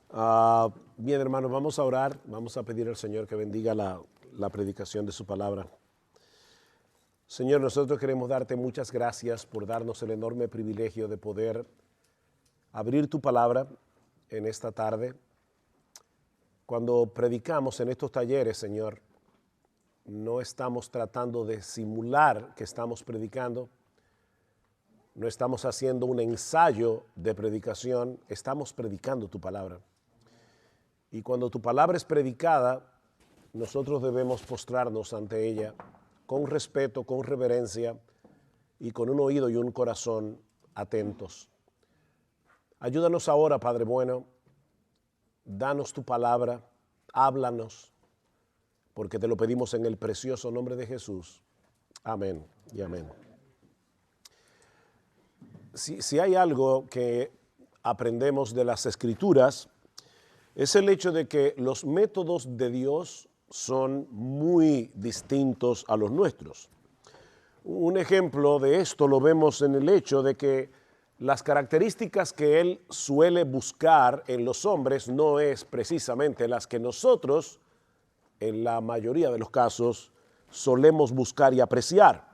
Bien, hermanos, vamos a orar, vamos a pedir al Señor que bendiga la predicación de su palabra. Señor, nosotros queremos darte muchas gracias por darnos el enorme privilegio de poder abrir tu palabra en esta tarde. Cuando predicamos en estos talleres, Señor, no estamos tratando de simular que estamos predicando, no estamos haciendo un ensayo de predicación, estamos predicando tu palabra. Y cuando tu palabra es predicada, nosotros debemos postrarnos ante ella con respeto, con reverencia y con un oído y un corazón atentos. Ayúdanos ahora, Padre bueno, danos tu palabra, háblanos, porque te lo pedimos en el precioso nombre de Jesús. Amén y amén. Si hay algo que aprendemos de las Escrituras, es el hecho de que los métodos de Dios son muy distintos a los nuestros. Un ejemplo de esto lo vemos en el hecho de que las características que Él suele buscar en los hombres no es precisamente las que nosotros, en la mayoría de los casos, solemos buscar y apreciar.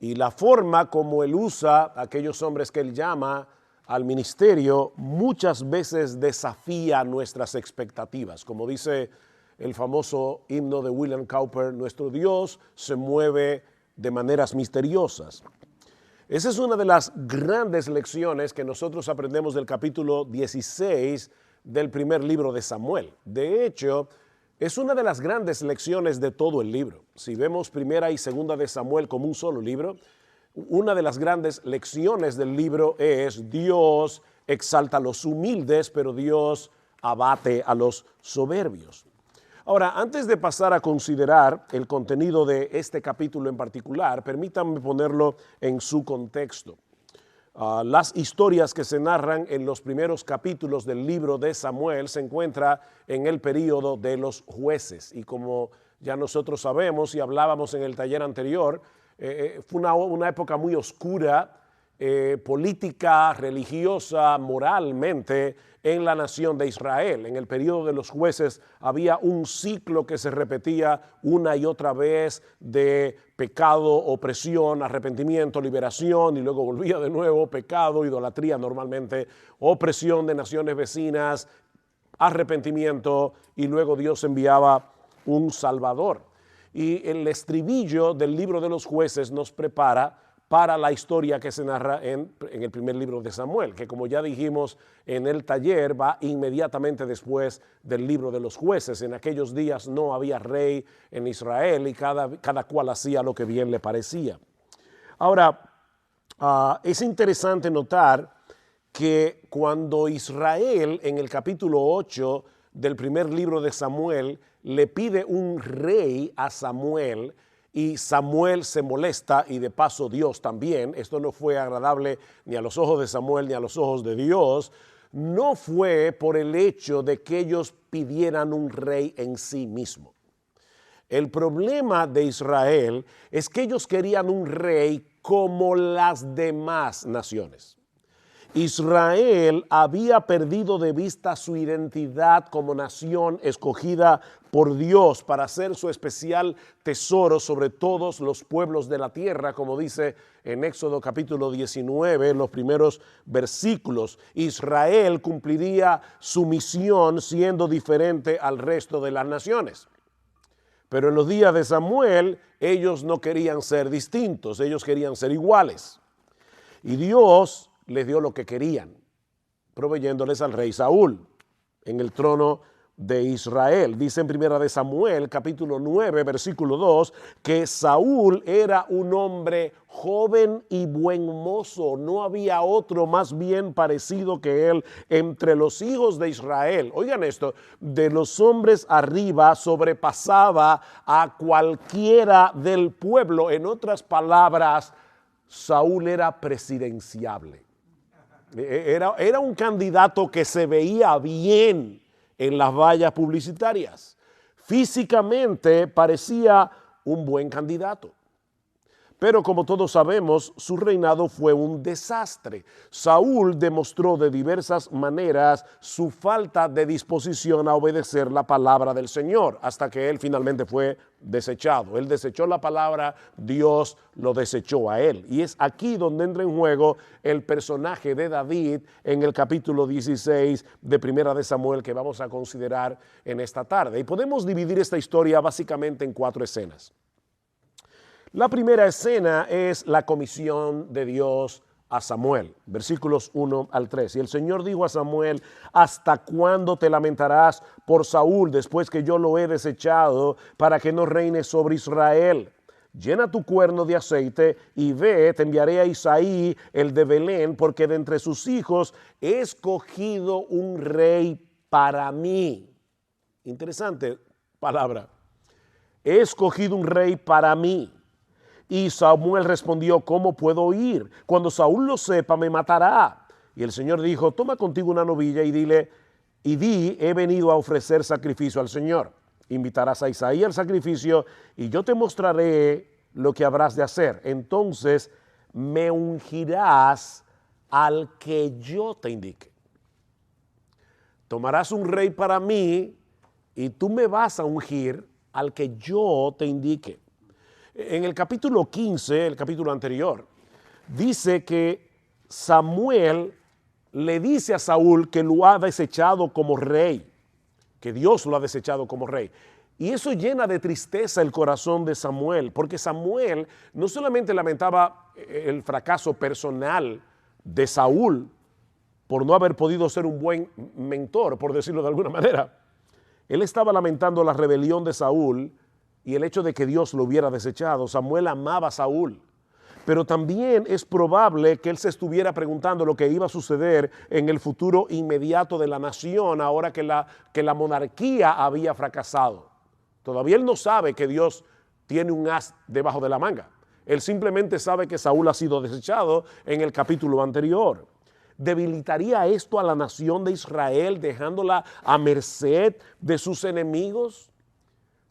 Y la forma como Él usa a aquellos hombres que Él llama al ministerio muchas veces desafía nuestras expectativas. Como dice el famoso himno de William Cowper, nuestro Dios se mueve de maneras misteriosas. Esa es una de las grandes lecciones que nosotros aprendemos del capítulo 16 del primer libro de Samuel. De hecho, es una de las grandes lecciones de todo el libro. Si vemos primera y segunda de Samuel como un solo libro, una de las grandes lecciones del libro es Dios exalta a los humildes, pero Dios abate a los soberbios. Ahora, antes de pasar a considerar el contenido de este capítulo en particular, permítanme ponerlo en su contexto. Las historias que se narran en los primeros capítulos del libro de Samuel se encuentran en el período de los jueces. Y como ya nosotros sabemos y hablábamos en el taller anterior, fue una época muy oscura, política, religiosa, moralmente, en la nación de Israel. En el periodo de los jueces había un ciclo que se repetía una y otra vez de pecado, opresión, arrepentimiento, liberación, y luego volvía de nuevo pecado, idolatría normalmente, opresión de naciones vecinas, arrepentimiento, y luego Dios enviaba un Salvador. Y el estribillo del libro de los jueces nos prepara para la historia que se narra en el primer libro de Samuel, que como ya dijimos en el taller, va inmediatamente después del libro de los jueces. En aquellos días no había rey en Israel y cada cual hacía lo que bien le parecía. Ahora, es interesante notar que cuando Israel, en el capítulo 8 del primer libro de Samuel, le pide un rey a Samuel, y Samuel se molesta, y de paso Dios también, esto no fue agradable ni a los ojos de Samuel ni a los ojos de Dios, no fue por el hecho de que ellos pidieran un rey en sí mismo. El problema de Israel es que ellos querían un rey como las demás naciones. Israel había perdido de vista su identidad como nación escogida por Dios para ser su especial tesoro sobre todos los pueblos de la tierra, como dice en Éxodo capítulo 19, en los primeros versículos. Israel cumpliría su misión siendo diferente al resto de las naciones. Pero en los días de Samuel, ellos no querían ser distintos, ellos querían ser iguales. Y Dios les dio lo que querían, proveyéndoles al rey Saúl en el trono de Israel. Dice en primera de Samuel, capítulo 9, versículo 2, que Saúl era un hombre joven y buen mozo. No había otro más bien parecido que él entre los hijos de Israel. Oigan esto, de los hombres arriba sobrepasaba a cualquiera del pueblo. En otras palabras, Saúl era presidenciable. Era un candidato que se veía bien en las vallas publicitarias. Físicamente parecía un buen candidato. Pero como todos sabemos, su reinado fue un desastre. Saúl demostró de diversas maneras su falta de disposición a obedecer la palabra del Señor, hasta que él finalmente fue desechado. Él desechó la palabra, Dios lo desechó a él. Y es aquí donde entra en juego el personaje de David en el capítulo 16 de Primera de Samuel, que vamos a considerar en esta tarde. Y podemos dividir esta historia básicamente en 4 escenas. La primera escena es la comisión de Dios a Samuel, versículos 1 al 3. Y el Señor dijo a Samuel: ¿hasta cuándo te lamentarás por Saúl después que yo lo he desechado para que no reine sobre Israel? Llena tu cuerno de aceite y ve, te enviaré a Isaí, el de Belén, porque de entre sus hijos he escogido un rey para mí. Interesante palabra. He escogido un rey para mí. Y Samuel respondió: ¿cómo puedo ir? Cuando Saúl lo sepa, me matará. Y el Señor dijo: toma contigo una novilla y di, he venido a ofrecer sacrificio al Señor. Invitarás a Isaí al sacrificio y yo te mostraré lo que habrás de hacer. Entonces me ungirás al que yo te indique. Tomarás un rey para mí y tú me vas a ungir al que yo te indique. En el capítulo 15, el capítulo anterior, dice que Samuel le dice a Saúl que lo ha desechado como rey, que Dios lo ha desechado como rey. Y eso llena de tristeza el corazón de Samuel, porque Samuel no solamente lamentaba el fracaso personal de Saúl por no haber podido ser un buen mentor, por decirlo de alguna manera. Él estaba lamentando la rebelión de Saúl y el hecho de que Dios lo hubiera desechado. Samuel amaba a Saúl, pero también es probable que él se estuviera preguntando lo que iba a suceder en el futuro inmediato de la nación ahora que la monarquía había fracasado. Todavía él no sabe que Dios tiene un as debajo de la manga. Él simplemente sabe que Saúl ha sido desechado en el capítulo anterior. ¿Debilitaría esto a la nación de Israel dejándola a merced de sus enemigos?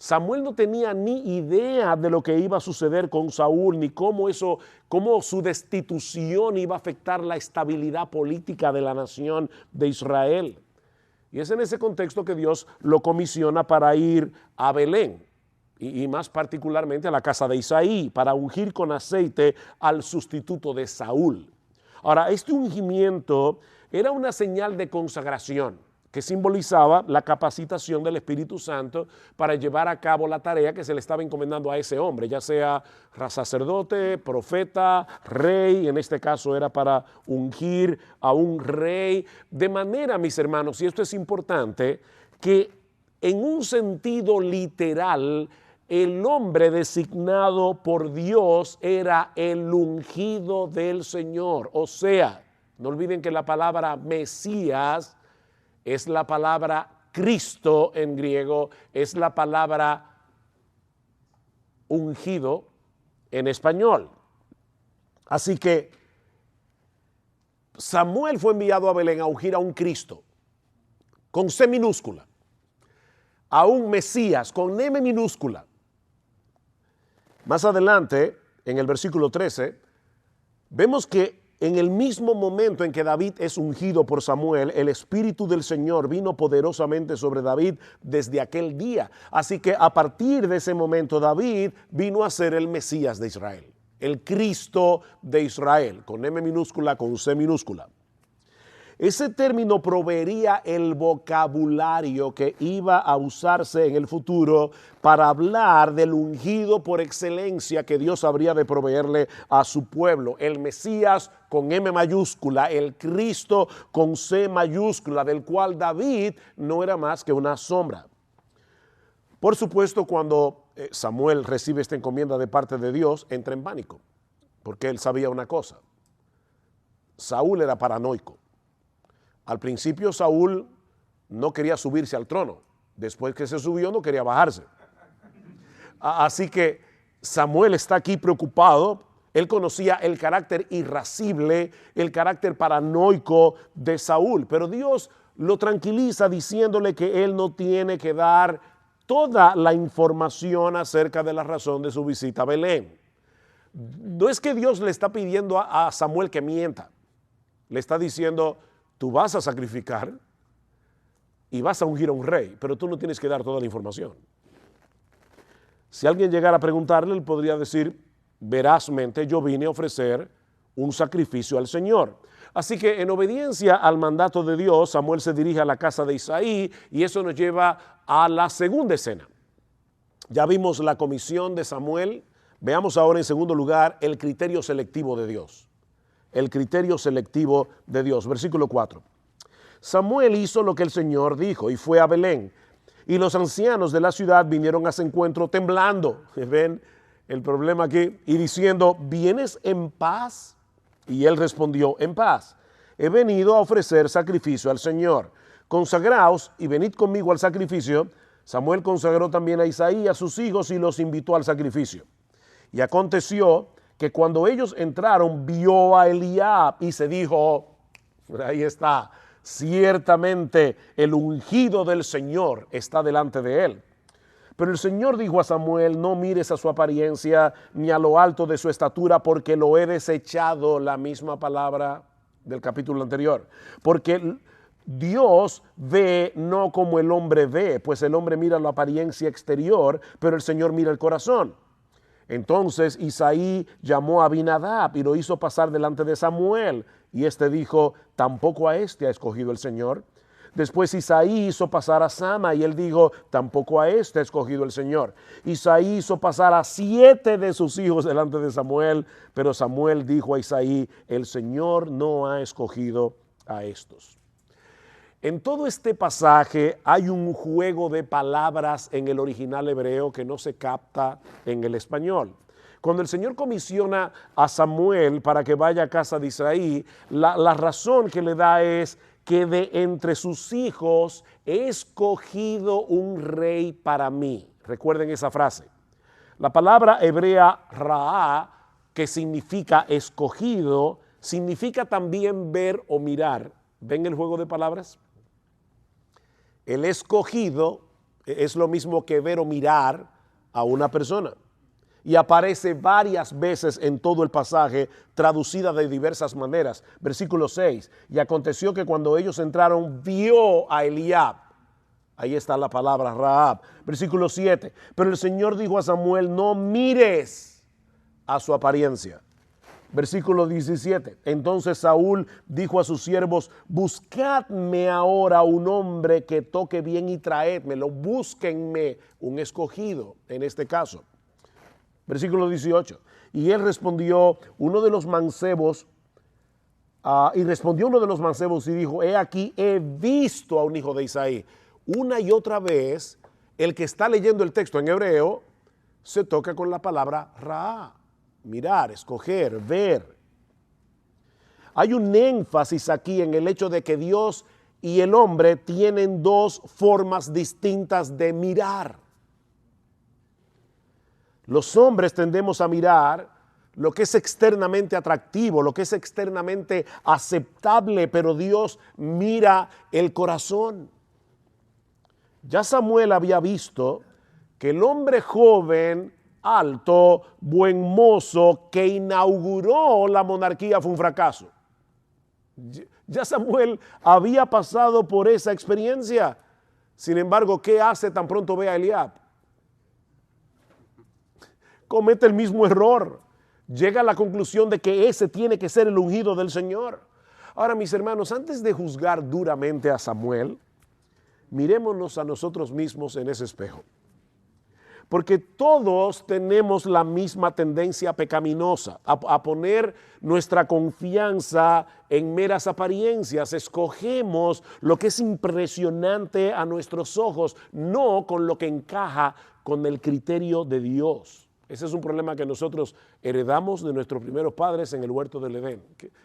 Samuel no tenía ni idea de lo que iba a suceder con Saúl, ni cómo su destitución iba a afectar la estabilidad política de la nación de Israel. Y es en ese contexto que Dios lo comisiona para ir a Belén, y más particularmente a la casa de Isaí, para ungir con aceite al sustituto de Saúl. Ahora, este ungimiento era una señal de consagración que simbolizaba la capacitación del Espíritu Santo para llevar a cabo la tarea que se le estaba encomendando a ese hombre, ya sea sacerdote, profeta, rey. En este caso era para ungir a un rey, de manera, mis hermanos, y esto es importante, que en un sentido literal, el hombre designado por Dios era el ungido del Señor. O sea, no olviden que la palabra Mesías es la palabra Cristo en griego, es la palabra ungido en español. Así que Samuel fue enviado a Belén a ungir a un Cristo con C minúscula, a un Mesías con M minúscula. Más adelante, en el versículo 13, vemos que en el mismo momento en que David es ungido por Samuel, el Espíritu del Señor vino poderosamente sobre David desde aquel día. Así que a partir de ese momento David vino a ser el Mesías de Israel, el Cristo de Israel, con M minúscula, con C minúscula. Ese término proveería el vocabulario que iba a usarse en el futuro para hablar del ungido por excelencia que Dios habría de proveerle a su pueblo. El Mesías con M mayúscula, el Cristo con C mayúscula, del cual David no era más que una sombra. Por supuesto, cuando Samuel recibe esta encomienda de parte de Dios, entra en pánico, porque él sabía una cosa: Saúl era paranoico. Al principio Saúl no quería subirse al trono. Después que se subió no quería bajarse. Así que Samuel está aquí preocupado. Él conocía el carácter irascible, el carácter paranoico de Saúl. Pero Dios lo tranquiliza diciéndole que él no tiene que dar toda la información acerca de la razón de su visita a Belén. No es que Dios le está pidiendo a Samuel que mienta. Le está diciendo, tú vas a sacrificar y vas a ungir a un rey, pero tú no tienes que dar toda la información. Si alguien llegara a preguntarle, él podría decir, verazmente yo vine a ofrecer un sacrificio al Señor. Así que en obediencia al mandato de Dios, Samuel se dirige a la casa de Isaí y eso nos lleva a la segunda escena. Ya vimos la comisión de Samuel, veamos ahora en segundo lugar el criterio selectivo de Dios. El criterio selectivo de Dios. Versículo 4. Samuel hizo lo que el Señor dijo y fue a Belén. Y los ancianos de la ciudad vinieron a su encuentro temblando. ¿Ven el problema aquí? Y diciendo, ¿vienes en paz? Y él respondió, en paz. He venido a ofrecer sacrificio al Señor. Consagraos y venid conmigo al sacrificio. Samuel consagró también a Isaí y a sus hijos y los invitó al sacrificio. Y aconteció que cuando ellos entraron, vio a Eliab y se dijo, ahí está, ciertamente el ungido del Señor está delante de él. Pero el Señor dijo a Samuel, no mires a su apariencia ni a lo alto de su estatura, porque lo he desechado, la misma palabra del capítulo anterior. Porque Dios ve no como el hombre ve, pues el hombre mira la apariencia exterior, pero el Señor mira el corazón. Entonces Isaí llamó a Abinadab y lo hizo pasar delante de Samuel. Y éste dijo, tampoco a este ha escogido el Señor. Después Isaí hizo pasar a Sama y él dijo, tampoco a este ha escogido el Señor. Isaí hizo pasar a 7 de sus hijos delante de Samuel, pero Samuel dijo a Isaí, el Señor no ha escogido a estos. En todo este pasaje hay un juego de palabras en el original hebreo que no se capta en el español. Cuando el Señor comisiona a Samuel para que vaya a casa de Isaí, la razón que le da es que de entre sus hijos he escogido un rey para mí. Recuerden esa frase. La palabra hebrea raá, que significa escogido, significa también ver o mirar. ¿Ven el juego de palabras? El escogido es lo mismo que ver o mirar a una persona. Y aparece varias veces en todo el pasaje, traducida de diversas maneras. Versículo 6, y aconteció que cuando ellos entraron, vio a Eliab. Ahí está la palabra Rahab. Versículo 7, pero el Señor dijo a Samuel, no mires a su apariencia. Versículo 17, entonces Saúl dijo a sus siervos, buscadme ahora un hombre que toque bien y traédmelo, búsquenme un escogido en este caso. Versículo 18, y él respondió uno de los mancebos, y dijo, he aquí, he visto a un hijo de Isaí. Una y otra vez, el que está leyendo el texto en hebreo, se toca con la palabra raá, mirar, escoger, ver. Hay un énfasis aquí en el hecho de que Dios y el hombre tienen dos formas distintas de mirar. Los hombres tendemos a mirar lo que es externamente atractivo, lo que es externamente aceptable, pero Dios mira el corazón. Ya Samuel había visto que el hombre joven, alto, buen mozo, que inauguró la monarquía fue un fracaso. Ya Samuel había pasado por esa experiencia. Sin embargo, ¿qué hace tan pronto ve a Eliab? Comete el mismo error. Llega a la conclusión de que ese tiene que ser el ungido del Señor. Ahora, mis hermanos, antes de juzgar duramente a Samuel, mirémonos a nosotros mismos en ese espejo. Porque todos tenemos la misma tendencia pecaminosa a poner nuestra confianza en meras apariencias. Escogemos lo que es impresionante a nuestros ojos, no con lo que encaja con el criterio de Dios. Ese es un problema que nosotros heredamos de nuestros primeros padres en el huerto del Edén.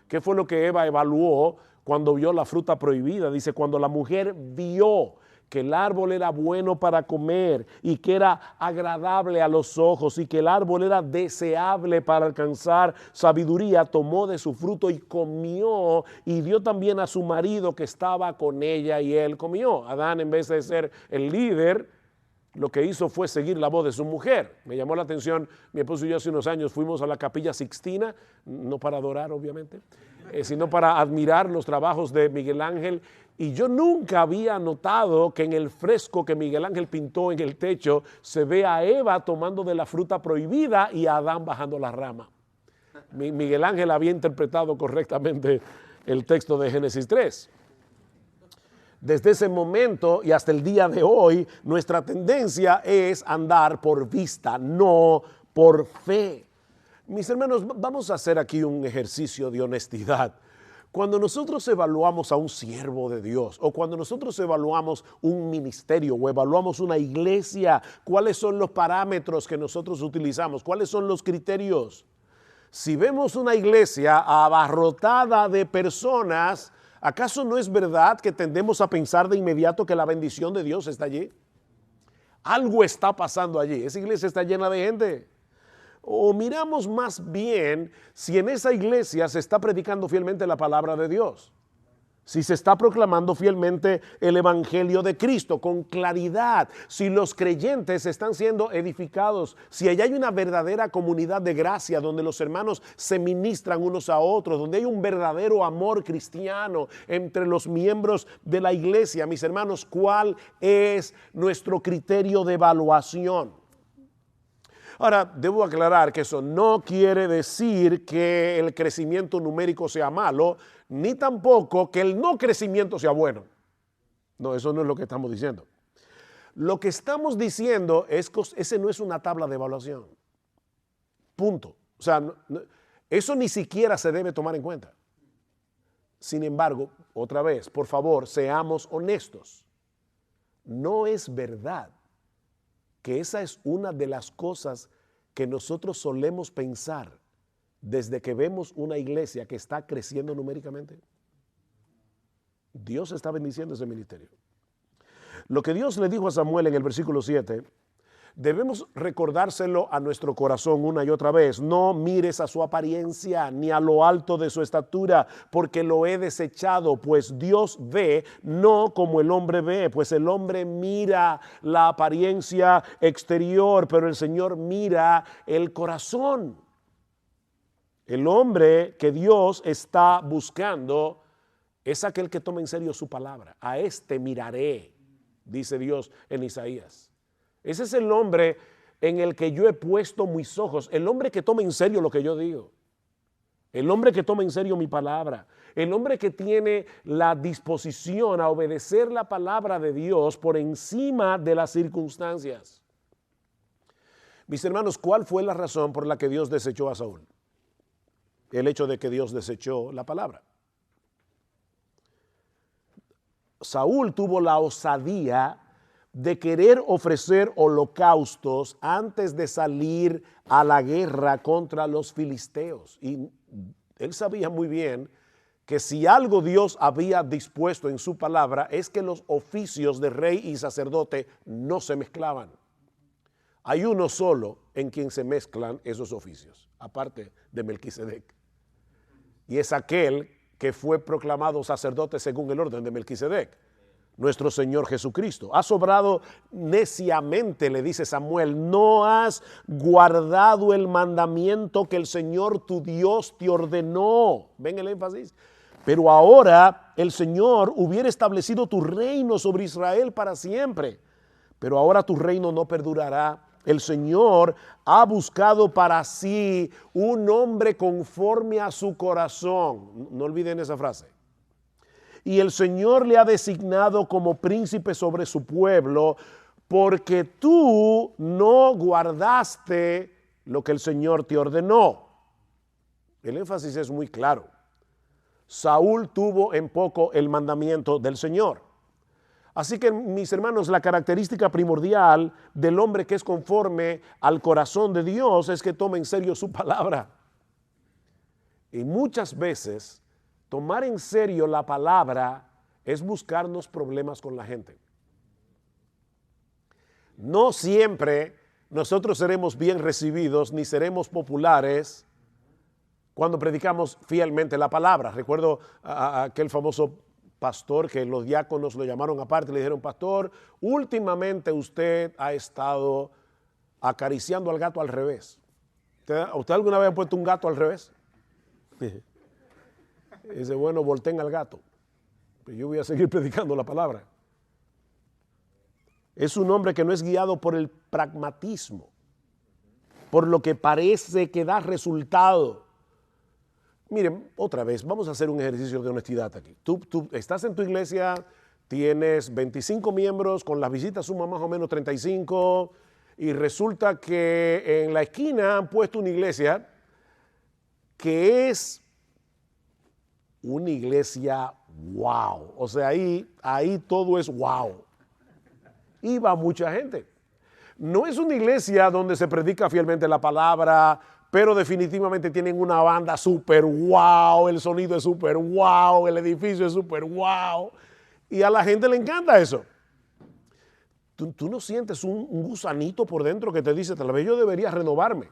¿Qué fue lo que Eva evaluó cuando vio la fruta prohibida? Dice, cuando la mujer vio que el árbol era bueno para comer y que era agradable a los ojos y que el árbol era deseable para alcanzar sabiduría, tomó de su fruto y comió y dio también a su marido que estaba con ella y él comió. Adán, en vez de ser el líder, lo que hizo fue seguir la voz de su mujer. Me llamó la atención, mi esposo y yo hace unos años fuimos a la Capilla Sixtina, no para adorar obviamente, sino para admirar los trabajos de Miguel Ángel, y yo nunca había notado que en el fresco que Miguel Ángel pintó en el techo se ve a Eva tomando de la fruta prohibida y a Adán bajando la rama. Miguel Ángel había interpretado correctamente el texto de Génesis 3. Desde ese momento y hasta el día de hoy, nuestra tendencia es andar por vista, no por fe. Mis hermanos, vamos a hacer aquí un ejercicio de honestidad. Cuando nosotros evaluamos a un siervo de Dios, o cuando nosotros evaluamos un ministerio o evaluamos una iglesia, ¿cuáles son los parámetros que nosotros utilizamos? ¿Cuáles son los criterios? Si vemos una iglesia abarrotada de personas, ¿acaso no es verdad que tendemos a pensar de inmediato que la bendición de Dios está allí? Algo está pasando allí. Esa iglesia está llena de gente. O miramos más bien si en esa iglesia se está predicando fielmente la palabra de Dios. Si se está proclamando fielmente el evangelio de Cristo con claridad, si los creyentes están siendo edificados, si allá hay una verdadera comunidad de gracia donde los hermanos se ministran unos a otros, donde hay un verdadero amor cristiano entre los miembros de la iglesia. Mis hermanos, ¿cuál es nuestro criterio de evaluación? Ahora, debo aclarar que eso no quiere decir que el crecimiento numérico sea malo, ni tampoco que el no crecimiento sea bueno. No, eso no es lo que estamos diciendo. Lo que estamos diciendo es que ese no es una tabla de evaluación. Punto. O sea, eso ni siquiera se debe tomar en cuenta. Sin embargo, otra vez, por favor, seamos honestos. No es verdad que esa es una de las cosas que nosotros solemos pensar desde que vemos una iglesia que está creciendo numéricamente. Dios está bendiciendo ese ministerio. Lo que Dios le dijo a Samuel en el versículo 7, debemos recordárselo a nuestro corazón una y otra vez. No mires a su apariencia ni a lo alto de su estatura, porque lo he desechado, pues Dios ve no como el hombre ve, pues el hombre mira la apariencia exterior, pero el Señor mira el corazón. El hombre que Dios está buscando es aquel que toma en serio su palabra. A este miraré, dice Dios en Isaías. Ese es el hombre en el que yo he puesto mis ojos, el hombre que toma en serio lo que yo digo, el hombre que toma en serio mi palabra, el hombre que tiene la disposición a obedecer la palabra de Dios por encima de las circunstancias. Mis hermanos, ¿cuál fue la razón por la que Dios desechó a Saúl? El hecho de que Dios desechó la palabra. Saúl tuvo la osadía de querer ofrecer holocaustos antes de salir a la guerra contra los filisteos. Y él sabía muy bien que si algo Dios había dispuesto en su palabra es que los oficios de rey y sacerdote no se mezclaban. Hay uno solo en quien se mezclan esos oficios, aparte de Melquisedec. Y es aquel que fue proclamado sacerdote según el orden de Melquisedec, nuestro Señor Jesucristo. Has obrado neciamente, le dice Samuel, no has guardado el mandamiento que el Señor tu Dios te ordenó. ¿Ven el énfasis? Pero ahora el Señor hubiera establecido tu reino sobre Israel para siempre, pero ahora tu reino no perdurará. El Señor ha buscado para sí un hombre conforme a su corazón. No olviden esa frase. Y el Señor le ha designado como príncipe sobre su pueblo, porque tú no guardaste lo que el Señor te ordenó. El énfasis es muy claro. Saúl tuvo en poco el mandamiento del Señor. Así que, mis hermanos, la característica primordial del hombre que es conforme al corazón de Dios es que tome en serio su palabra. Y muchas veces tomar en serio la palabra es buscarnos problemas con la gente. No siempre nosotros seremos bien recibidos ni seremos populares cuando predicamos fielmente la palabra. Recuerdo a aquel famoso pastor, que los diáconos lo llamaron aparte, le dijeron, pastor, últimamente usted ha estado acariciando al gato al revés. ¿Usted alguna vez ha puesto un gato al revés? Y dice, bueno, volteen al gato. Pero yo voy a seguir predicando la palabra. Es un hombre que no es guiado por el pragmatismo, por lo que parece que da resultado. Miren, otra vez, vamos a hacer un ejercicio de honestidad aquí. Tú estás en tu iglesia, tienes 25 miembros, con las visitas suman más o menos 35, y resulta que en la esquina han puesto una iglesia que es una iglesia wow. O sea, ahí todo es wow. Y va mucha gente. No es una iglesia donde se predica fielmente la palabra, pero definitivamente tienen una banda súper wow, el sonido es súper wow, el edificio es súper wow. Y a la gente le encanta eso. Tú no sientes un gusanito por dentro que te dice, tal vez yo debería renovarme.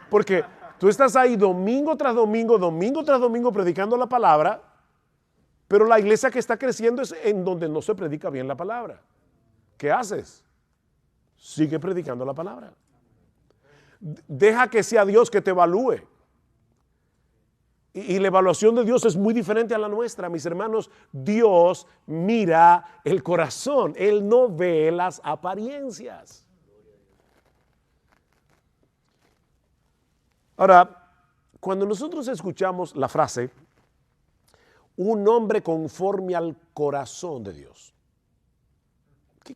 Porque tú estás ahí domingo tras domingo predicando la palabra, pero la iglesia que está creciendo es en donde no se predica bien la palabra. ¿Qué haces? Sigue predicando la palabra. Deja que sea Dios que te evalúe. Y la evaluación de Dios es muy diferente a la nuestra, mis hermanos. Dios mira el corazón. Él no ve las apariencias. Ahora, cuando nosotros escuchamos la frase, un hombre conforme al corazón de Dios,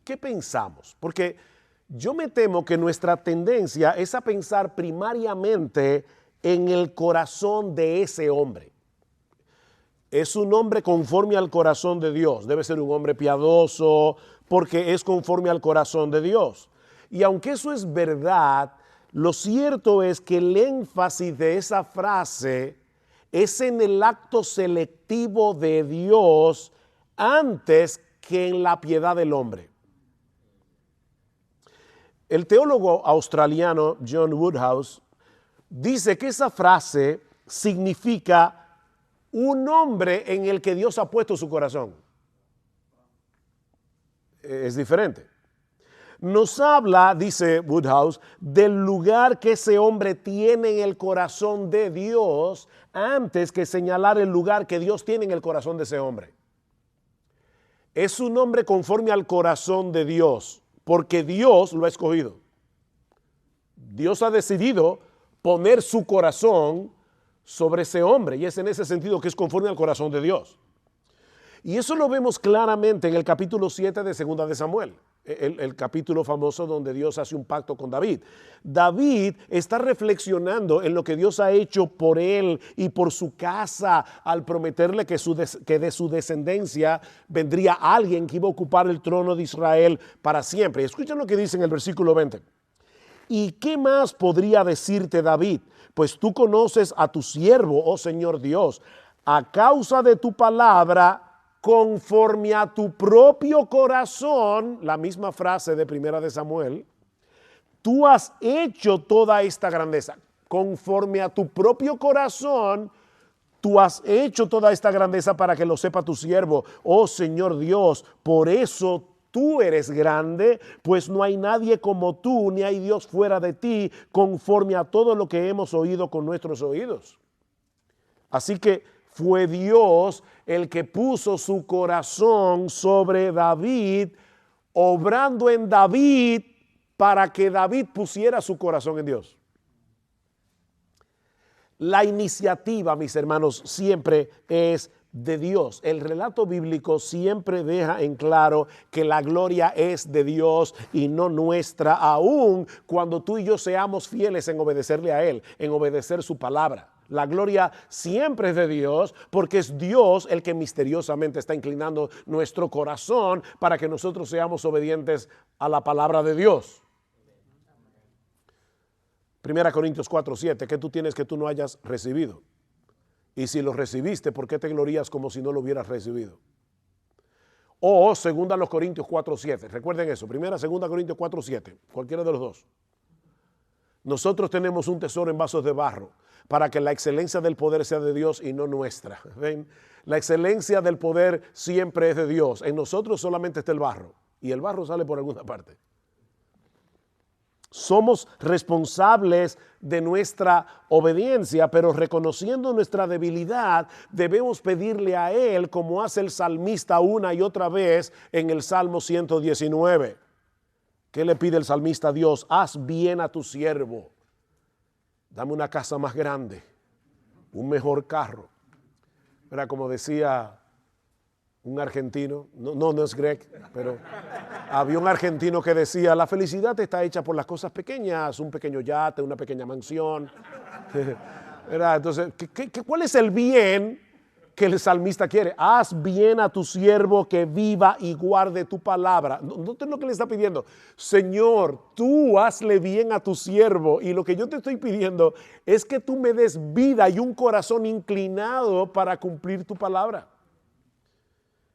¿qué pensamos? Porque yo me temo que nuestra tendencia es a pensar primariamente en el corazón de ese hombre. Es un hombre conforme al corazón de Dios. Debe ser un hombre piadoso porque es conforme al corazón de Dios. Y aunque eso es verdad, lo cierto es que el énfasis de esa frase es en el acto selectivo de Dios antes que en la piedad del hombre. El teólogo australiano John Woodhouse dice que esa frase significa un hombre en el que Dios ha puesto su corazón. Es diferente. Nos habla, dice Woodhouse, del lugar que ese hombre tiene en el corazón de Dios antes que señalar el lugar que Dios tiene en el corazón de ese hombre. Es un hombre conforme al corazón de Dios, porque Dios lo ha escogido. Dios ha decidido poner su corazón sobre ese hombre, y es en ese sentido que es conforme al corazón de Dios. Y eso lo vemos claramente en el capítulo 7 de Segunda de Samuel, el capítulo famoso donde Dios hace un pacto con David. David está reflexionando en lo que Dios ha hecho por él y por su casa al prometerle que de su descendencia vendría alguien que iba a ocupar el trono de Israel para siempre. Escuchen lo que dice en el versículo 20. ¿Y qué más podría decirte David? Pues tú conoces a tu siervo, oh Señor Dios, a causa de tu palabra, conforme a tu propio corazón, la misma frase de Primera de Samuel, tú has hecho toda esta grandeza. Conforme a tu propio corazón, tú has hecho toda esta grandeza para que lo sepa tu siervo, oh Señor Dios, por eso tú eres grande, pues no hay nadie como tú, ni hay Dios fuera de ti, conforme a todo lo que hemos oído con nuestros oídos. Así que fue Dios el que puso su corazón sobre David, obrando en David para que David pusiera su corazón en Dios. La iniciativa, mis hermanos, siempre es de Dios. El relato bíblico siempre deja en claro que la gloria es de Dios y no nuestra, aun cuando tú y yo seamos fieles en obedecerle a Él, en obedecer su palabra. La gloria siempre es de Dios porque es Dios el que misteriosamente está inclinando nuestro corazón para que nosotros seamos obedientes a la palabra de Dios. 1 Corintios 4:7, ¿qué tú tienes que tú no hayas recibido? Y si lo recibiste, ¿por qué te glorías como si no lo hubieras recibido? O 2 Corintios 4:7, recuerden eso, 2 Corintios 4:7, cualquiera de los dos. Nosotros tenemos un tesoro en vasos de barro para que la excelencia del poder sea de Dios y no nuestra. ¿Ven? La excelencia del poder siempre es de Dios. En nosotros solamente está el barro y el barro sale por alguna parte. Somos responsables de nuestra obediencia, pero reconociendo nuestra debilidad, debemos pedirle a Él, como hace el salmista una y otra vez en el Salmo 119. ¿Qué le pide el salmista a Dios? Haz bien a tu siervo. Dame una casa más grande, un mejor carro. Era como decía un argentino, no es Greg, pero había un argentino que decía, la felicidad está hecha por las cosas pequeñas, un pequeño yate, una pequeña mansión. Entonces, ¿cuál es el bien que el salmista quiere? Haz bien a tu siervo que viva y guarde tu palabra. No es lo que le está pidiendo. Señor, tú hazle bien a tu siervo, y lo que yo te estoy pidiendo es que tú me des vida y un corazón inclinado para cumplir tu palabra.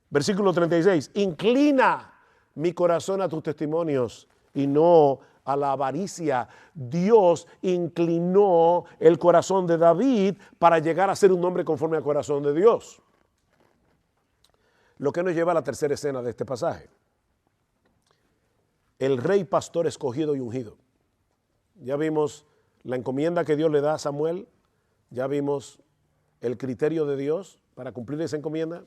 Versículo 36, inclina mi corazón a tus testimonios y no a la avaricia. Dios inclinó el corazón de David para llegar a ser un hombre conforme al corazón de Dios. Lo que nos lleva a la tercera escena de este pasaje. El rey pastor escogido y ungido. Ya vimos la encomienda que Dios le da a Samuel. Ya vimos el criterio de Dios para cumplir esa encomienda.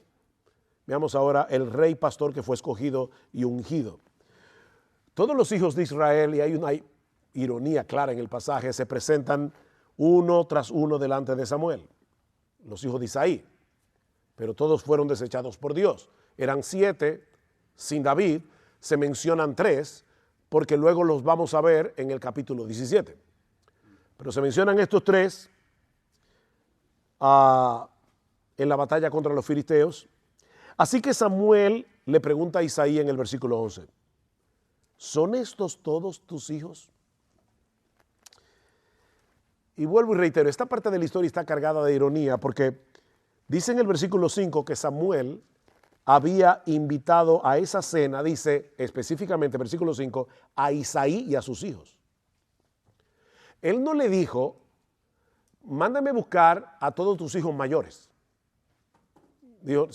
Veamos ahora el rey pastor que fue escogido y ungido. Todos los hijos de Israel, y hay una ironía clara en el pasaje, se presentan uno tras uno delante de Samuel. Los hijos de Isaí, pero todos fueron desechados por Dios. Eran 7, sin David, se mencionan 3, porque luego los vamos a ver en el capítulo 17. Pero se mencionan estos 3 en la batalla contra los filisteos. Así que Samuel le pregunta a Isaí en el versículo 11, ¿son estos todos tus hijos? Y vuelvo y reitero, esta parte de la historia está cargada de ironía porque dice en el versículo 5 que Samuel había invitado a esa cena, dice específicamente, versículo 5, a Isaí y a sus hijos. Él no le dijo, mándame buscar a todos tus hijos mayores. Dijo,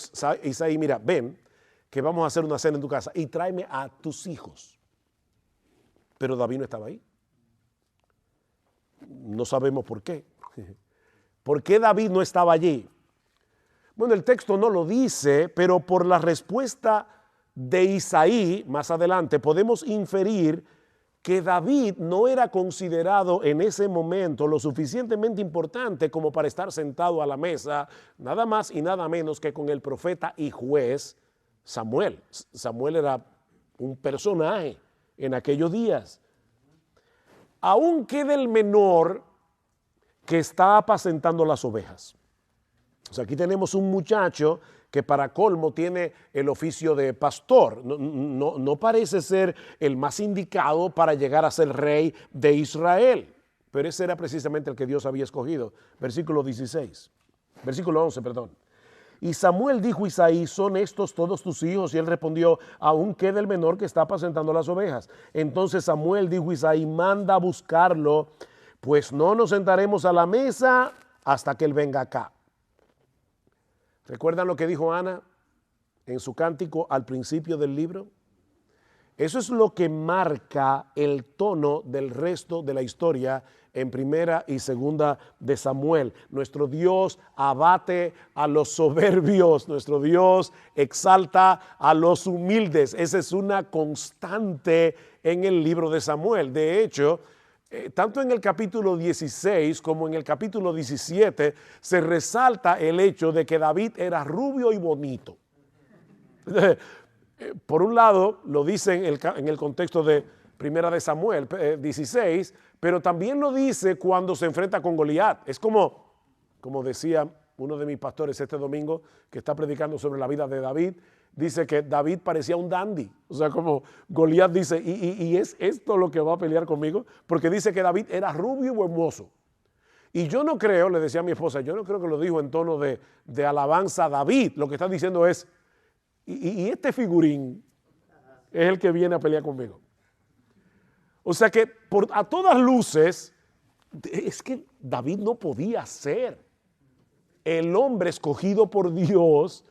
Isaí, mira, ven, que vamos a hacer una cena en tu casa y tráeme a tus hijos. Pero David no estaba ahí. No sabemos por qué. ¿Por qué David no estaba allí? Bueno, el texto no lo dice, pero por la respuesta de Isaí, más adelante, podemos inferir que David no era considerado en ese momento lo suficientemente importante como para estar sentado a la mesa, nada más y nada menos que con el profeta y juez Samuel. Samuel era un personaje en aquellos días. Aún queda el menor que está apacentando las ovejas. O sea, aquí tenemos un muchacho que para colmo tiene el oficio de pastor. No parece ser el más indicado para llegar a ser rey de Israel, pero ese era precisamente el que Dios había escogido. Versículo 11, perdón. Y Samuel dijo a Isaí, ¿son estos todos tus hijos? Y él respondió, aún queda el menor que está apacentando las ovejas. Entonces Samuel dijo a Isaí, manda a buscarlo, pues no nos sentaremos a la mesa hasta que él venga acá. ¿Recuerdan lo que dijo Ana en su cántico al principio del libro? Eso es lo que marca el tono del resto de la historia en primera y segunda de Samuel. Nuestro Dios abate a los soberbios, nuestro Dios exalta a los humildes. Esa es una constante en el libro de Samuel. De hecho, tanto en el capítulo 16 como en el capítulo 17 se resalta el hecho de que David era rubio y bonito. Por un lado, lo dice en el contexto de primera de Samuel 16, pero también lo dice cuando se enfrenta con Goliat. Es como decía uno de mis pastores este domingo que está predicando sobre la vida de David, dice que David parecía un dandy. O sea, como Goliat dice, ¿y es esto lo que va a pelear conmigo? Porque dice que David era rubio y hermoso. Y yo no creo, le decía a mi esposa, yo no creo que lo dijo en tono de alabanza a David. Lo que está diciendo es, y este figurín es el que viene a pelear conmigo. O sea que a todas luces, es que David no podía ser el hombre escogido por Dios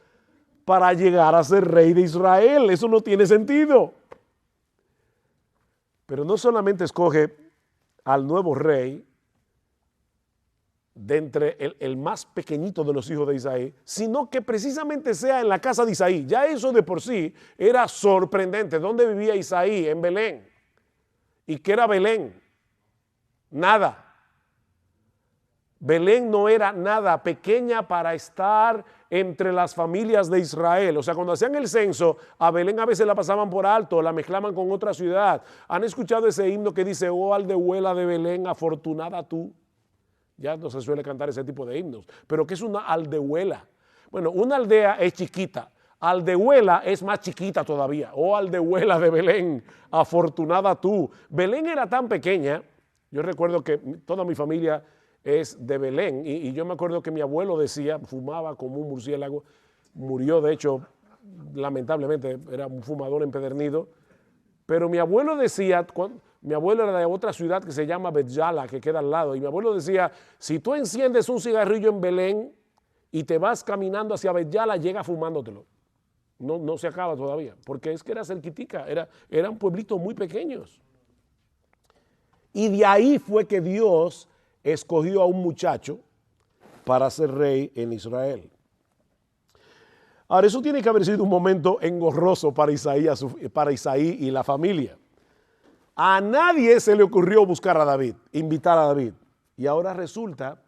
para llegar a ser rey de Israel. Eso no tiene sentido. Pero no solamente escoge al nuevo rey de entre el más pequeñito de los hijos de Isaí, sino que precisamente sea en la casa de Isaí. Ya eso de por sí era sorprendente. ¿Dónde vivía Isaí? En Belén. ¿Y qué era Belén? Nada. Belén no era nada, pequeña para estar entre las familias de Israel. O sea, cuando hacían el censo, a Belén a veces la pasaban por alto, la mezclaban con otra ciudad. ¿Han escuchado ese himno que dice, oh aldehuela de Belén, afortunada tú? Ya no se suele cantar ese tipo de himnos. ¿Pero qué es una aldehuela? Bueno, una aldea es chiquita. Aldehuela es más chiquita todavía. Oh aldehuela de Belén, afortunada tú. Belén era tan pequeña, yo recuerdo que toda mi familia es de Belén, y yo me acuerdo que mi abuelo decía, fumaba como un murciélago, murió de hecho, lamentablemente, era un fumador empedernido, pero mi abuelo decía, mi abuelo era de otra ciudad que se llama Bet-Yala, que queda al lado, y mi abuelo decía, si tú enciendes un cigarrillo en Belén y te vas caminando hacia Bet-Yala, llega fumándotelo. No se acaba todavía, porque es que era cerquitica, eran pueblitos muy pequeños. Y de ahí fue que Dios escogió a un muchacho para ser rey en Israel. Ahora, eso tiene que haber sido un momento engorroso para Isaí y la familia. A nadie se le ocurrió buscar a David, invitar a David. Y ahora resulta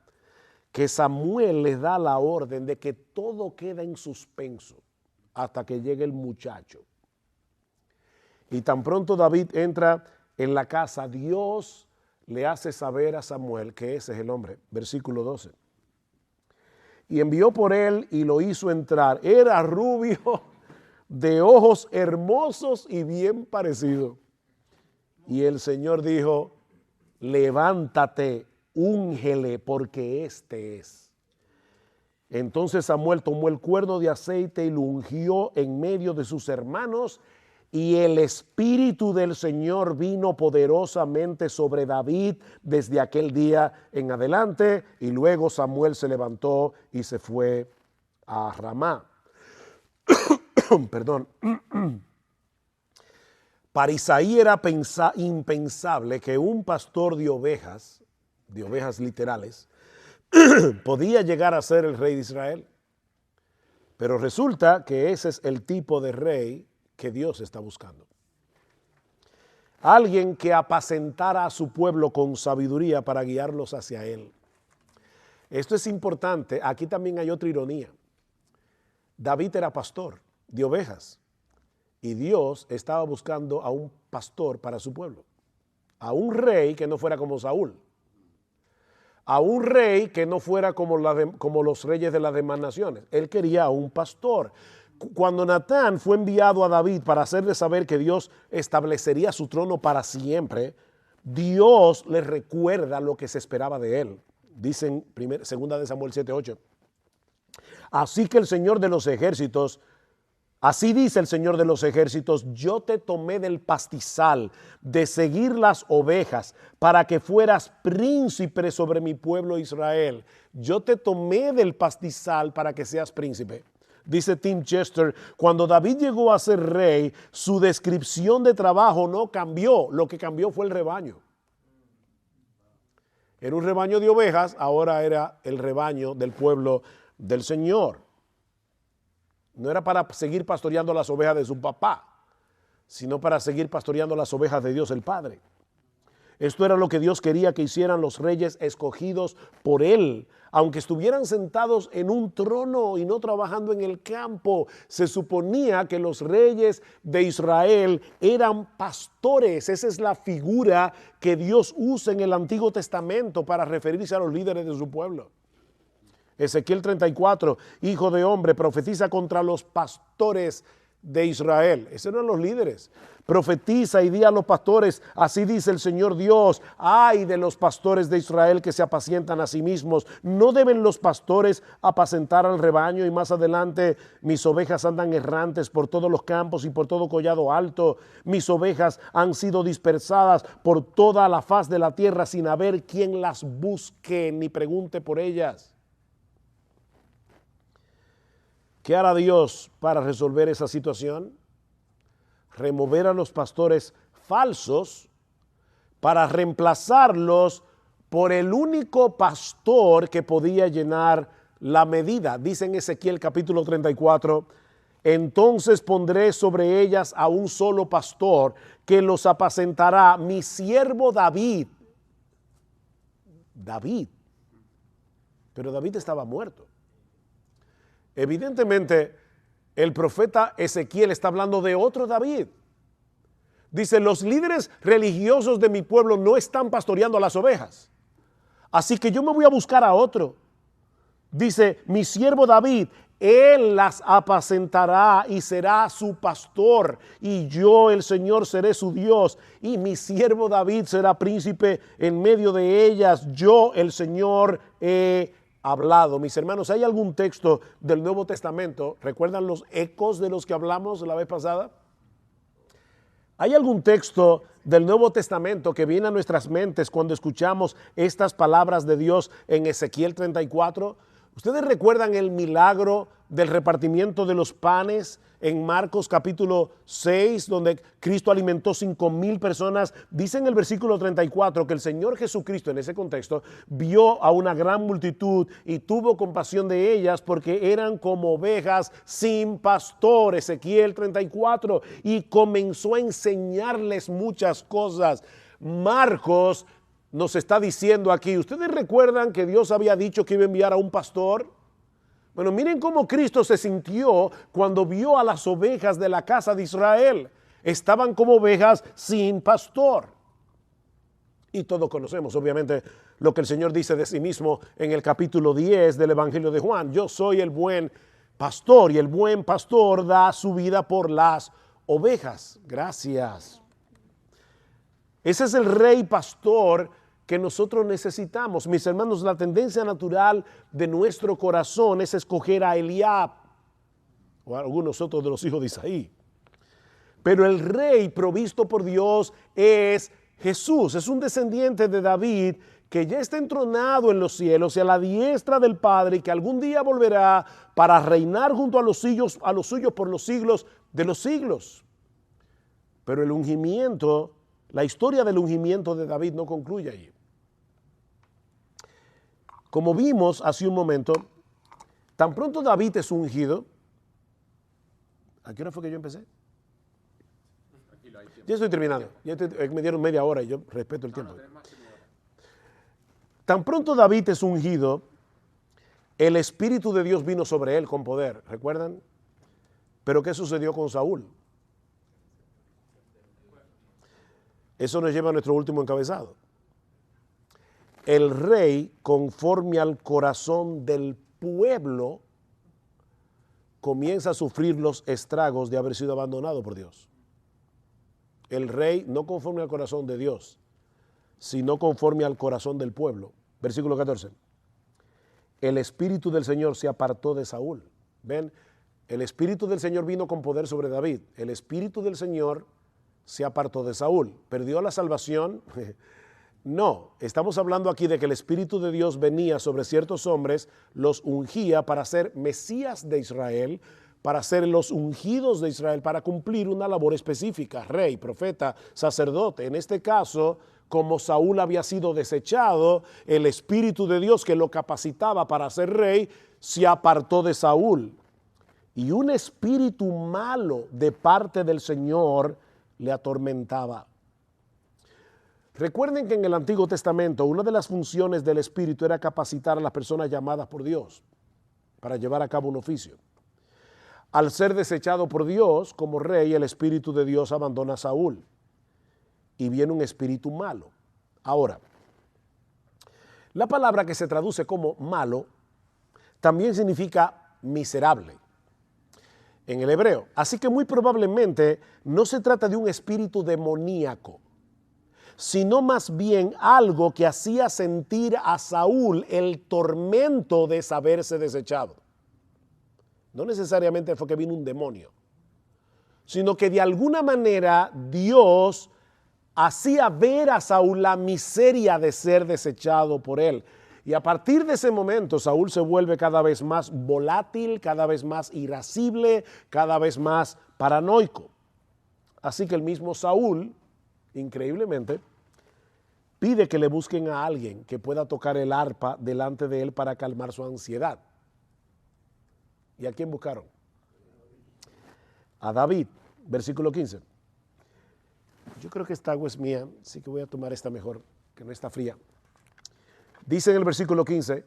que Samuel les da la orden de que todo queda en suspenso hasta que llegue el muchacho. Y tan pronto David entra en la casa, Dios le hace saber a Samuel que ese es el hombre. Versículo 12. Y envió por él y lo hizo entrar. Era rubio, de ojos hermosos y bien parecido. Y el Señor dijo, levántate, úngele, porque este es. Entonces Samuel tomó el cuerno de aceite y lo ungió en medio de sus hermanos, y el Espíritu del Señor vino poderosamente sobre David desde aquel día en adelante, y luego Samuel se levantó y se fue a Ramá. Perdón. Para Isaí era impensable que un pastor de ovejas literales, podía llegar a ser el rey de Israel. Pero resulta que ese es el tipo de rey que Dios está buscando. Alguien que apacentara a su pueblo con sabiduría para guiarlos hacia él. Esto es importante. Aquí también hay otra ironía. David era pastor de ovejas y Dios estaba buscando a un pastor para su pueblo. A un rey que no fuera como Saúl. A un rey que no fuera como los reyes de las demás naciones. Él quería a un pastor. Cuando Natán fue enviado a David para hacerle saber que Dios establecería su trono para siempre, Dios le recuerda lo que se esperaba de él. Dicen segunda de Samuel 7:8. Así que el Señor de los ejércitos, así dice el Señor de los ejércitos, yo te tomé del pastizal de seguir las ovejas para que fueras príncipe sobre mi pueblo Israel. Yo te tomé del pastizal para que seas príncipe. Dice Tim Chester, cuando David llegó a ser rey, su descripción de trabajo no cambió, lo que cambió fue el rebaño. Era un rebaño de ovejas, ahora era el rebaño del pueblo del Señor. No era para seguir pastoreando las ovejas de su papá, sino para seguir pastoreando las ovejas de Dios el Padre. Esto era lo que Dios quería que hicieran los reyes escogidos por Él. Aunque estuvieran sentados en un trono y no trabajando en el campo, se suponía que los reyes de Israel eran pastores. Esa es la figura que Dios usa en el Antiguo Testamento para referirse a los líderes de su pueblo. Ezequiel 34, hijo de hombre, profetiza contra los pastores de Israel. Esos eran los líderes. Profetiza y di a los pastores, así dice el Señor Dios, ay de los pastores de Israel que se apacientan a sí mismos. ¿No deben los pastores apacentar al rebaño? Y más adelante, mis ovejas andan errantes por todos los campos y por todo collado alto. Mis ovejas han sido dispersadas por toda la faz de la tierra sin haber quien las busque ni pregunte por ellas. ¿Qué hará Dios para resolver esa situación? Remover a los pastores falsos para reemplazarlos por el único pastor que podía llenar la medida. Dice en Ezequiel capítulo 34, entonces pondré sobre ellas a un solo pastor que los apacentará, mi siervo David. David. Pero David estaba muerto. Evidentemente, el profeta Ezequiel está hablando de otro David. Dice, los líderes religiosos de mi pueblo no están pastoreando a las ovejas. Así que yo me voy a buscar a otro. Dice, mi siervo David, él las apacentará y será su pastor. Y yo, el Señor, seré su Dios. Y mi siervo David será príncipe en medio de ellas. Yo, el Señor, he hablado. Mis hermanos, ¿hay algún texto del Nuevo Testamento? ¿Recuerdan los ecos de los que hablamos la vez pasada? ¿Hay algún texto del Nuevo Testamento que viene a nuestras mentes cuando escuchamos estas palabras de Dios en Ezequiel 34? ¿Ustedes recuerdan el milagro del repartimiento de los panes en Marcos capítulo 6, donde Cristo alimentó 5,000 personas? Dice en el versículo 34 que el Señor Jesucristo en ese contexto vio a una gran multitud y tuvo compasión de ellas porque eran como ovejas sin pastor. Ezequiel 34, y comenzó a enseñarles muchas cosas. Marcos nos está diciendo aquí, ¿ustedes recuerdan que Dios había dicho que iba a enviar a un pastor? Bueno, miren cómo Cristo se sintió cuando vio a las ovejas de la casa de Israel. Estaban como ovejas sin pastor. Y todos conocemos, obviamente, lo que el Señor dice de sí mismo en el capítulo 10 del Evangelio de Juan. Yo soy el buen pastor y el buen pastor da su vida por las ovejas. Gracias. Ese es el rey pastor que nosotros necesitamos. Mis hermanos, la tendencia natural de nuestro corazón es escoger a Eliab o a algunos otros de los hijos de Isaí. Pero el rey provisto por Dios es Jesús. Es un descendiente de David que ya está entronado en los cielos y a la diestra del Padre, y que algún día volverá para reinar junto a los suyos por los siglos de los siglos. Pero el ungimiento, la historia del ungimiento de David no concluye allí. Como vimos hace un momento, tan pronto David es ungido. ¿A qué hora fue que yo empecé? Ya estoy terminando. Me dieron media hora y yo respeto el tiempo. Tan pronto David es ungido, el Espíritu de Dios vino sobre él con poder. ¿Recuerdan? Pero ¿qué sucedió con Saúl? Eso nos lleva a nuestro último encabezado. El rey, conforme al corazón del pueblo, comienza a sufrir los estragos de haber sido abandonado por Dios. El rey no conforme al corazón de Dios, sino conforme al corazón del pueblo. Versículo 14. El Espíritu del Señor se apartó de Saúl. ¿Ven? El Espíritu del Señor vino con poder sobre David. El Espíritu del Señor se apartó de Saúl. ¿Perdió la salvación? No, estamos hablando aquí de que el Espíritu de Dios venía sobre ciertos hombres, los ungía para ser Mesías de Israel, para ser los ungidos de Israel, para cumplir una labor específica, rey, profeta, sacerdote. En este caso, como Saúl había sido desechado, el Espíritu de Dios que lo capacitaba para ser rey, se apartó de Saúl. Y un espíritu malo de parte del Señor le atormentaba. Recuerden que en el Antiguo Testamento una de las funciones del Espíritu era capacitar a las personas llamadas por Dios para llevar a cabo un oficio. Al ser desechado por Dios como rey, el Espíritu de Dios abandona a Saúl y viene un espíritu malo. Ahora, la palabra que se traduce como malo también significa miserable. en el hebreo. Así que muy probablemente no se trata de un espíritu demoníaco, sino más bien algo que hacía sentir a Saúl el tormento de saberse desechado. No necesariamente fue que vino un demonio, sino que de alguna manera Dios hacía ver a Saúl la miseria de ser desechado por él. Y a partir de ese momento Saúl se vuelve cada vez más volátil, cada vez más irascible, cada vez más paranoico. Así que el mismo Saúl, increíblemente, pide que le busquen a alguien que pueda tocar el arpa delante de él para calmar su ansiedad. ¿Y a quién buscaron? A David, versículo 15. Yo creo que esta agua es mía, así que voy a tomar esta mejor, que no está fría. Dice en el versículo 15,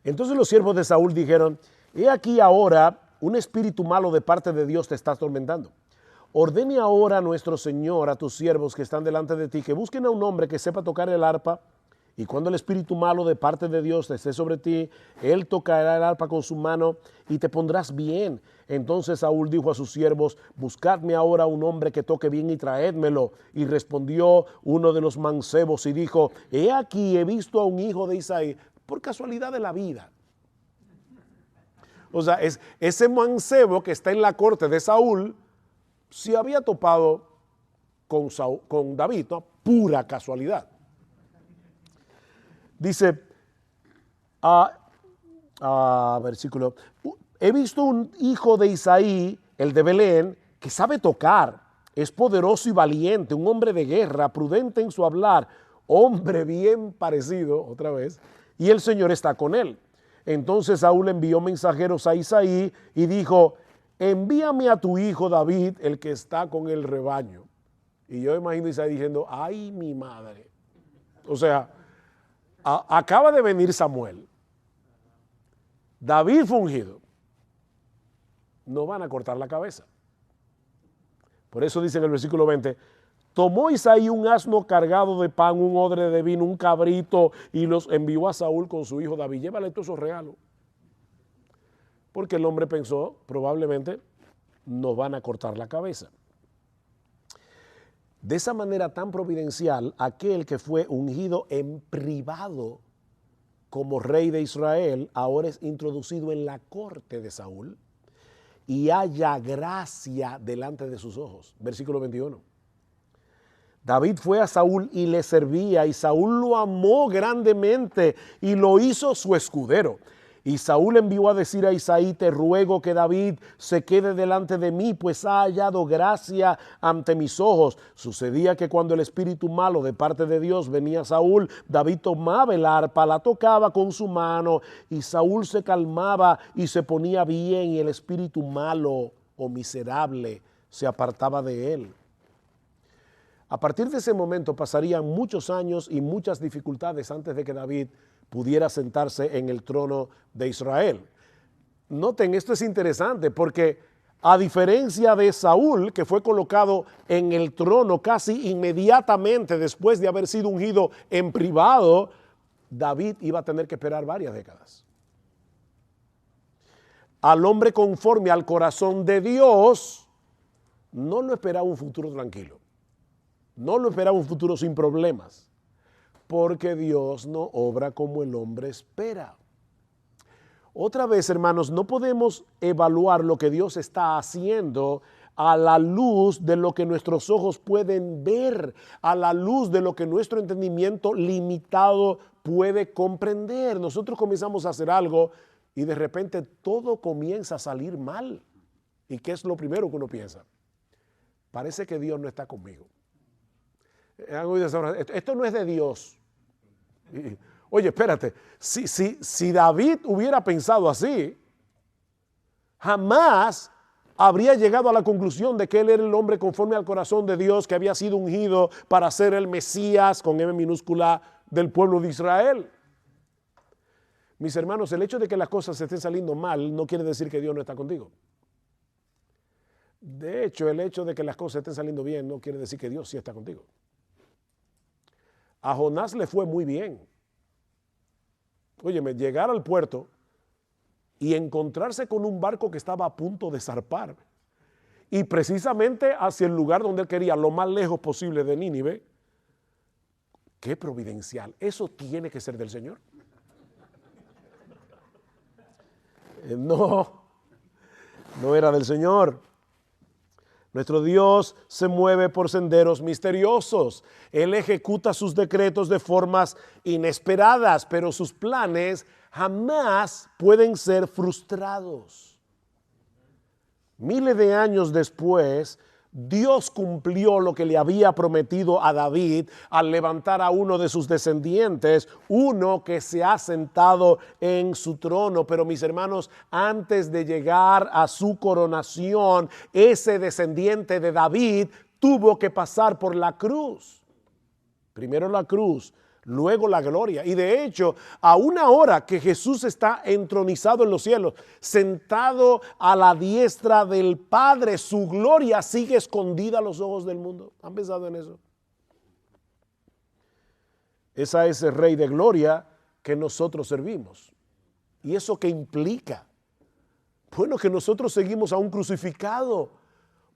entonces los siervos de Saúl dijeron, he aquí ahora un espíritu malo de parte de Dios te está atormentando. Ordene ahora a nuestro Señor, a tus siervos que están delante de ti, que busquen a un hombre que sepa tocar el arpa, y cuando el espíritu malo de parte de Dios esté sobre ti, él tocará el arpa con su mano y te pondrás bien. Entonces Saúl dijo a sus siervos, buscadme ahora un hombre que toque bien y traédmelo. Y respondió uno de los mancebos y dijo, he aquí he visto a un hijo de Isaí, por casualidad de la vida. O sea, ese mancebo que está en la corte de Saúl, se había topado con David, ¿no? Pura casualidad. Dice, versículo, he visto un hijo de Isaí, el de Belén, que sabe tocar, es poderoso y valiente, un hombre de guerra, prudente en su hablar, hombre bien parecido, otra vez, y el Señor está con él. Entonces Saúl envió mensajeros a Isaí y dijo, envíame a tu hijo David, el que está con el rebaño. Y yo imagino a Isaí diciendo, ay, mi madre. O sea, acaba de venir Samuel. David fue ungido. No van a cortar la cabeza. Por eso dice en el versículo 20, tomó Isaí un asno cargado de pan, un odre de vino, un cabrito, y los envió a Saúl con su hijo David. Llévale todos esos regalos. Porque el hombre pensó, probablemente, nos van a cortar la cabeza. De esa manera tan providencial, aquel que fue ungido en privado como rey de Israel, ahora es introducido en la corte de Saúl y halla gracia delante de sus ojos. Versículo 21. David fue a Saúl y le servía, y Saúl lo amó grandemente y lo hizo su escudero. Y Saúl envió a decir a Isaí, te ruego que David se quede delante de mí, pues ha hallado gracia ante mis ojos. Sucedía que cuando el espíritu malo de parte de Dios venía a Saúl, David tomaba el arpa, la tocaba con su mano, y Saúl se calmaba y se ponía bien, y el espíritu malo o miserable se apartaba de él. A partir de ese momento pasarían muchos años y muchas dificultades antes de que David pudiera sentarse en el trono de Israel. Noten, esto es interesante porque a diferencia de Saúl, que fue colocado en el trono casi inmediatamente después de haber sido ungido en privado, David iba a tener que esperar varias décadas. Al hombre conforme al corazón de Dios, no lo esperaba un futuro tranquilo. No lo esperaba un futuro sin problemas, porque Dios no obra como el hombre espera. Otra vez, hermanos, no podemos evaluar lo que Dios está haciendo a la luz de lo que nuestros ojos pueden ver, a la luz de lo que nuestro entendimiento limitado puede comprender. Nosotros comenzamos a hacer algo y de repente todo comienza a salir mal. ¿Y qué es lo primero que uno piensa? Parece que Dios no está conmigo. Esto no es de Dios. Oye, espérate, si David hubiera pensado así, jamás habría llegado a la conclusión de que él era el hombre conforme al corazón de Dios, que había sido ungido para ser el Mesías, con M minúscula, del pueblo de Israel. Mis hermanos, el hecho de que las cosas estén saliendo mal no quiere decir que Dios no está contigo. De hecho, el hecho de que las cosas estén saliendo bien no quiere decir que Dios sí está contigo. A Jonás le fue muy bien. Óyeme, llegar al puerto y encontrarse con un barco que estaba a punto de zarpar. Y precisamente hacia el lugar donde él quería, lo más lejos posible de Nínive. Qué providencial. Eso tiene que ser del Señor. No era del Señor. Nuestro Dios se mueve por senderos misteriosos. Él ejecuta sus decretos de formas inesperadas, pero sus planes jamás pueden ser frustrados. Miles de años después, Dios cumplió lo que le había prometido a David al levantar a uno de sus descendientes, uno que se ha sentado en su trono. Pero mis hermanos, antes de llegar a su coronación, ese descendiente de David tuvo que pasar por la cruz. Primero la cruz, luego la gloria. Y de hecho, aún ahora que Jesús está entronizado en los cielos, sentado a la diestra del Padre, su gloria sigue escondida a los ojos del mundo. ¿Han pensado en eso? Es a ese Rey de gloria que nosotros servimos. ¿Y eso qué implica? Bueno, que nosotros seguimos a un crucificado.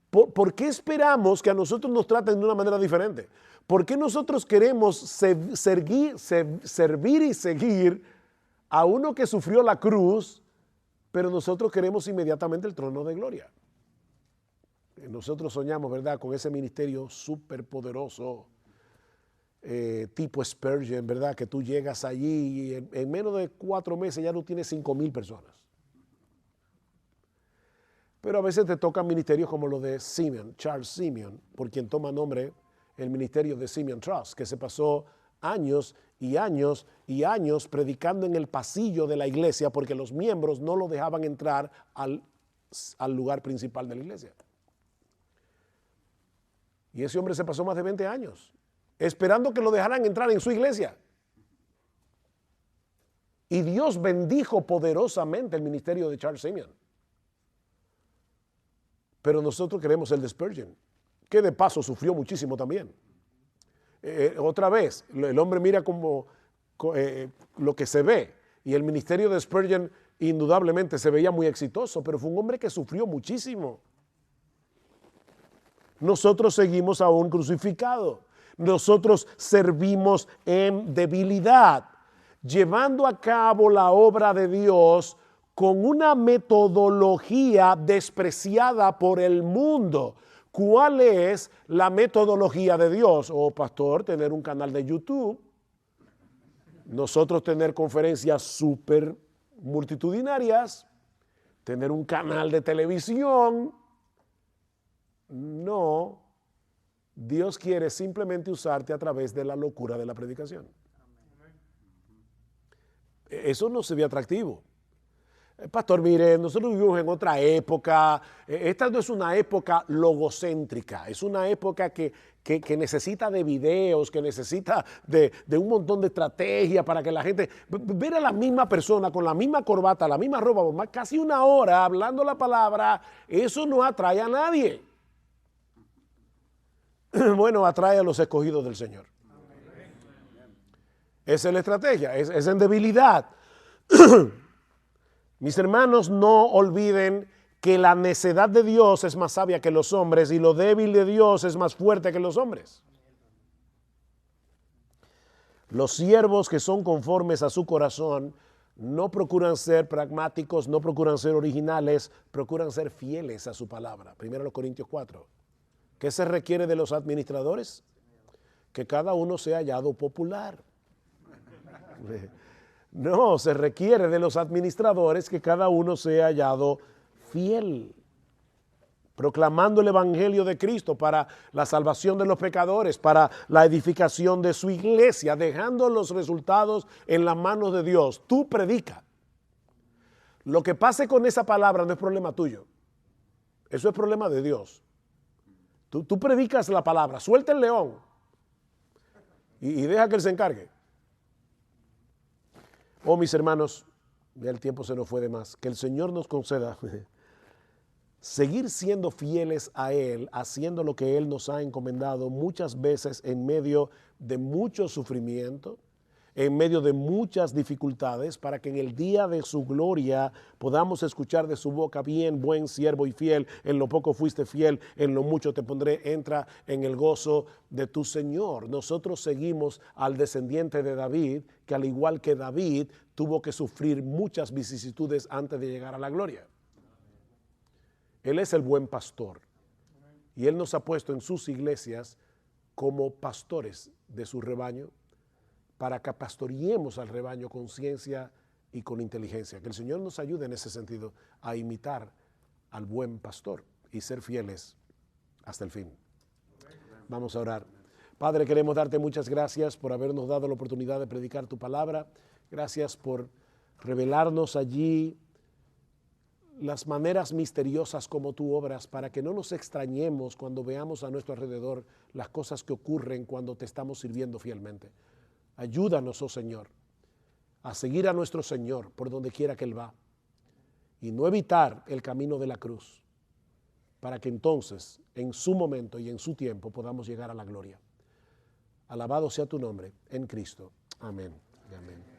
¿Por qué esperamos que a nosotros nos traten de una manera diferente? ¿Por qué nosotros queremos servir y seguir a uno que sufrió la cruz, pero nosotros queremos inmediatamente el trono de gloria? Nosotros soñamos, ¿verdad?, con ese ministerio súper poderoso, tipo Spurgeon, ¿verdad?, que tú llegas allí y en menos de 4 meses ya no tienes 5,000 personas. Pero a veces te tocan ministerios como los de Simeon, Charles Simeon, por quien toma nombre el ministerio de Simeon Trust, que se pasó años y años y años predicando en el pasillo de la iglesia porque los miembros no lo dejaban entrar al lugar principal de la iglesia. Y ese hombre se pasó más de 20 años esperando que lo dejaran entrar en su iglesia. Y Dios bendijo poderosamente el ministerio de Charles Simeon. Pero nosotros queremos el de Spurgeon, que de paso sufrió muchísimo también. Otra vez, el hombre mira como lo que se ve, y el ministerio de Spurgeon indudablemente se veía muy exitoso, pero fue un hombre que sufrió muchísimo. Nosotros seguimos a un crucificado. Nosotros servimos en debilidad, llevando a cabo la obra de Dios con una metodología despreciada por el mundo. ¿Cuál es la metodología de Dios? Pastor, tener un canal de YouTube. Nosotros tener conferencias súper multitudinarias. Tener un canal de televisión. No. Dios quiere simplemente usarte a través de la locura de la predicación. Eso no se ve atractivo. Pastor, mire, nosotros vivimos en otra época. Esta no es una época logocéntrica, es una época que necesita de videos, que necesita de un montón de estrategia para que la gente, ver a la misma persona con la misma corbata, la misma ropa, casi 1 hora hablando la palabra, eso no atrae a nadie. Bueno, atrae a los escogidos del Señor. Esa es la estrategia, es en debilidad. Mis hermanos, no olviden que la necedad de Dios es más sabia que los hombres y lo débil de Dios es más fuerte que los hombres. Los siervos que son conformes a su corazón no procuran ser pragmáticos, no procuran ser originales, procuran ser fieles a su palabra. 1 Corintios 4. ¿Qué se requiere de los administradores? Que cada uno sea hallado popular. No, se requiere de los administradores que cada uno sea hallado fiel, proclamando el evangelio de Cristo para la salvación de los pecadores, para la edificación de su iglesia, dejando los resultados en las manos de Dios. Tú predica. Lo que pase con esa palabra no es problema tuyo. Eso es problema de Dios. Tú predicas la palabra, suelta el león y deja que él se encargue. Oh, mis hermanos, ya el tiempo se nos fue de más. Que el Señor nos conceda seguir siendo fieles a Él, haciendo lo que Él nos ha encomendado muchas veces en medio de mucho sufrimiento, en medio de muchas dificultades, para que en el día de su gloria podamos escuchar de su boca: bien, buen siervo y fiel, en lo poco fuiste fiel, en lo mucho te pondré, entra en el gozo de tu Señor. Nosotros seguimos al descendiente de David, que al igual que David tuvo que sufrir muchas vicisitudes antes de llegar a la gloria. Él es el buen pastor y Él nos ha puesto en sus iglesias como pastores de su rebaño, para que pastoreemos al rebaño con ciencia y con inteligencia. Que el Señor nos ayude en ese sentido a imitar al buen pastor y ser fieles hasta el fin. Vamos a orar. Padre, queremos darte muchas gracias por habernos dado la oportunidad de predicar tu palabra. Gracias por revelarnos allí las maneras misteriosas como tú obras, para que no nos extrañemos cuando veamos a nuestro alrededor las cosas que ocurren cuando te estamos sirviendo fielmente. Ayúdanos, oh Señor, a seguir a nuestro Señor por donde quiera que Él va y no evitar el camino de la cruz, para que entonces, en su momento y en su tiempo, podamos llegar a la gloria. Alabado sea tu nombre en Cristo. Amén y amén.